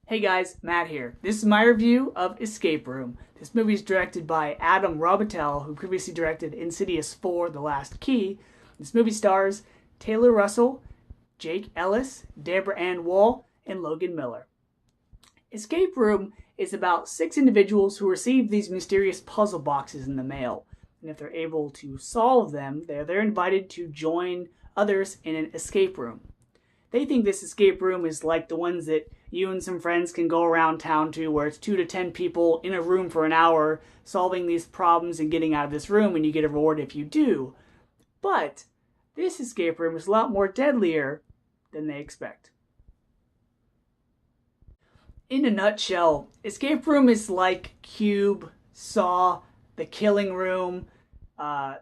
Hey guys, Matt here. This is my review of Escape Room. This movie is directed by Adam Robitel, who previously directed Insidious 4: The Last Key. This movie stars Taylor Russell, Jake Ellis, Deborah Ann Woll, and Logan Miller. Escape Room is about 6 individuals who receive these mysterious puzzle boxes in the mail. And if they're able to solve them, they're invited to join others in an escape room. They think this escape room is like the ones that you and some friends can go around town to, where it's 2 to 10 people in a room for an hour solving these problems and getting out of this room, and you get a reward if you do. But this escape room is a lot more deadlier than they expect. In a nutshell, Escape Room is like Cube, Saw, The Killing Room, The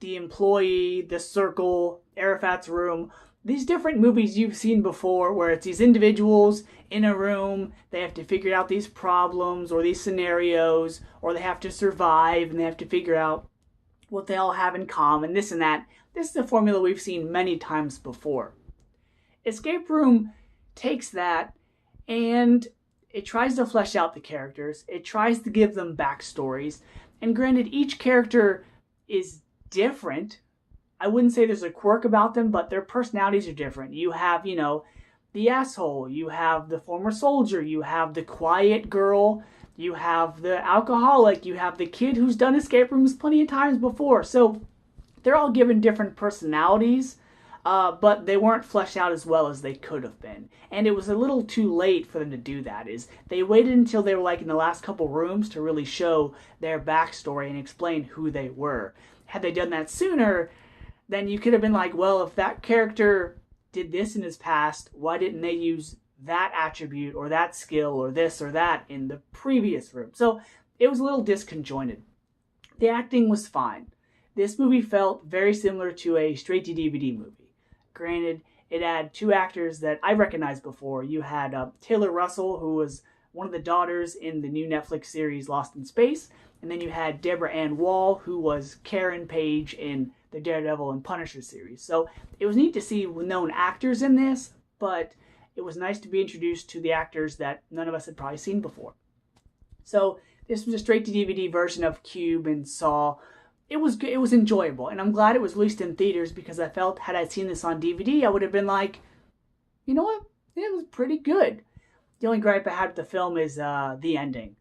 Employee, The Circle, Arafat's Room. These different movies you've seen before, where it's these individuals in a room, they have to figure out these problems or these scenarios, or they have to survive and they have to figure out what they all have in common, this and that. This is a formula we've seen many times before. Escape Room takes that and it tries to flesh out the characters. It tries to give them backstories. And granted, each character is different. I wouldn't say there's a quirk about them, but their personalities are different. You have, the asshole. You have the former soldier. You have the quiet girl. You have the alcoholic. You have the kid who's done escape rooms plenty of times before. So they're all given different personalities, but they weren't fleshed out as well as they could have been. And it was a little too late for them to do that. They waited until they were like in the last couple rooms to really show their backstory and explain who they were. Had they done that sooner, then you could have been like, well, if that character did this in his past, why didn't they use that attribute or that skill or this or that in the previous room? So it was a little disconjointed. The acting was fine. This movie felt very similar to a straight-to-DVD movie. Granted, it had 2 actors that I recognized before. You had Taylor Russell, who was one of the daughters in the new Netflix series Lost in Space, and then you had Deborah Ann Woll, who was Karen Page in the Daredevil and Punisher series. So it was neat to see known actors in this, but it was nice to be introduced to the actors that none of us had probably seen before. So this was a straight-to-DVD version of Cube and Saw. It was enjoyable, and I'm glad it was released in theaters, because I felt had I seen this on DVD, I would have been like, you know what? It was pretty good. The only gripe I had with the film is the ending.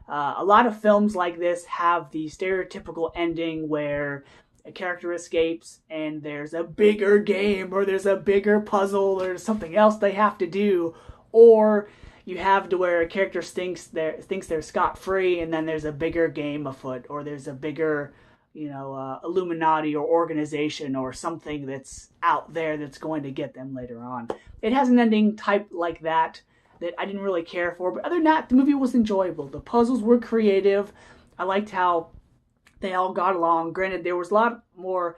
A lot of films like this have the stereotypical ending where a character escapes and there's a bigger game or there's a bigger puzzle or something else they have to do, or you have to where a character thinks they're scot-free and then there's a bigger game afoot, or there's a bigger Illuminati or organization or something that's out there that's going to get them later on. It has an ending type like that I didn't really care for, but other than that, the movie was enjoyable. The puzzles were creative. I liked how they all got along. Granted, there was a lot more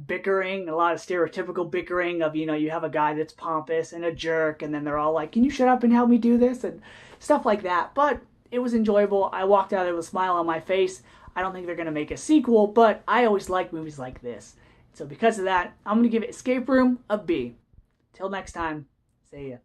bickering, a lot of stereotypical bickering of, you have a guy that's pompous and a jerk, and then they're all like, can you shut up and help me do this? And stuff like that. But it was enjoyable. I walked out with a smile on my face. I don't think they're going to make a sequel, but I always like movies like this. So because of that, I'm going to give Escape Room a B. Till next time, see ya.